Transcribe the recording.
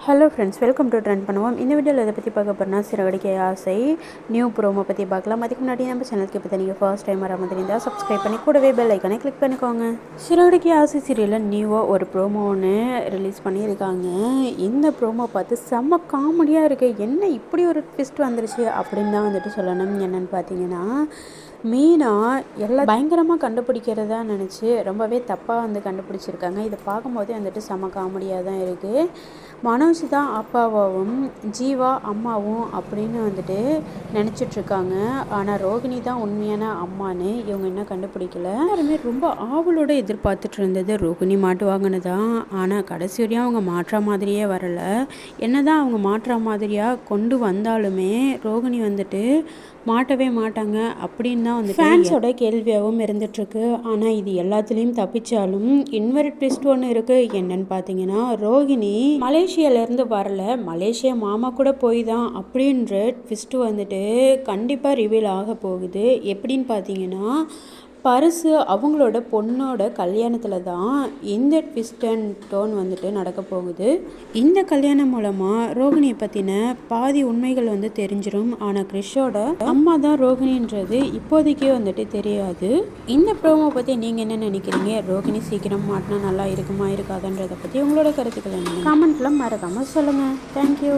Hello friends, welcome to trend பண்ணுவோம். இந்த வீடியோவில் இதை பற்றி பார்க்க போகிறோம்னா சிறகடிக்க ஆசை நியூ ப்ரோமோ பற்றி பார்க்கலாம். அதுக்கு முன்னாடி நம்ம சேனலுக்கு இப்போ நீங்கள் ஃபர்ஸ்ட் டைம் வர மாதிரி இருந்தால் சப்ஸ்கிரைப் பண்ணி கூடவே பெல் ஐக்கானே கிளிக் பண்ணிக்கோங்க. சிறகடிக்க ஆசை சீரியலில் நியூவாக ஒரு ப்ரோமோ ஒன்று ரிலீஸ் பண்ணியிருக்காங்க. இந்த ப்ரோமோ பார்த்து செம்ம காமெடியாக இருக்குது. என்ன இப்படி ஒரு ட்விஸ்ட் வந்துருச்சு அப்படின்னு தான் வந்துட்டு சொல்லணும். என்னென்னு பார்த்தீங்கன்னா, மீனா எல்லாம் பயங்கரமாக கண்டுபிடிக்கிறதா நினச்சி ரொம்பவே தப்பாக வந்து கண்டுபிடிச்சிருக்காங்க. இதை பார்க்கும்போதே வந்துட்டு செம்ம காமெடியாக தான் இருக்குது. மனோஜ் தான் அப்பாவும் ஜீவா அம்மாவும் அப்படின்னு வந்துட்டு நினச்சிட்ருக்காங்க. ஆனால் ரோகிணி தான் உண்மையான அம்மானு இவங்க இன்னும் கண்டுபிடிக்கல. எல்லாருமே ரொம்ப ஆவலோடு எதிர்பார்த்துட்டு இருந்தது ரோகிணி மாட்டுவாங்கன்னு தான். ஆனால் கடைசி வரையும் அவங்க மாற்றா மாதிரியே வரலை. என்ன தான் அவங்க மாற்றா மாதிரியாக கொண்டு வந்தாலுமே ரோகிணி வந்துட்டு மாட்டவே மாட்டாங்க அப்படின்னு தான் வந்துட்டு ஃபேன்ஸோட கேள்வியாகவும் இருந்துகிட்ருக்கு. ஆனால் இது எல்லாத்துலேயும் தப்பிச்சாலும் இன்னொரு ட்விஸ்ட் ஒன்று இருக்குது. என்னன்னு பார்த்தீங்கன்னா, ரோகிணி மலேசியாவிலேருந்து வரல, மலேசியா மாமா கூட போய் தான் அப்படின்ற ட்விஸ்ட்டு வந்துட்டு கண்டிப்பாக ரிவீல் ஆக போகுது. எப்படின்னு பார்த்தீங்கன்னா, பரிசு அவங்களோட பொண்ணோட கல்யாணத்தில் தான் இந்த ட்விஸ்ட் அண்ட் டோன் வந்துட்டு நடக்க போகுது. இந்த கல்யாணம் மூலமாக ரோகிணியை பற்றின பாதி உண்மைகள் வந்து தெரிஞ்சிடும். ஆனால் கிறிஷோட அம்மா தான் ரோகிணின்றது இப்போதைக்கே வந்துட்டு தெரியாது. இந்த ப்ரோமோ பற்றி நீங்கள் என்ன நினைக்கிறீங்க? ரோகிணி சீக்கிரம் மாட்டினா நல்லா இருக்குமா இருக்காதுன்றதை பற்றி உங்களோட கருத்துக்கள் என்ன கமெண்ட்டில் மறக்காமல் சொல்லுங்கள். தேங்க்யூ.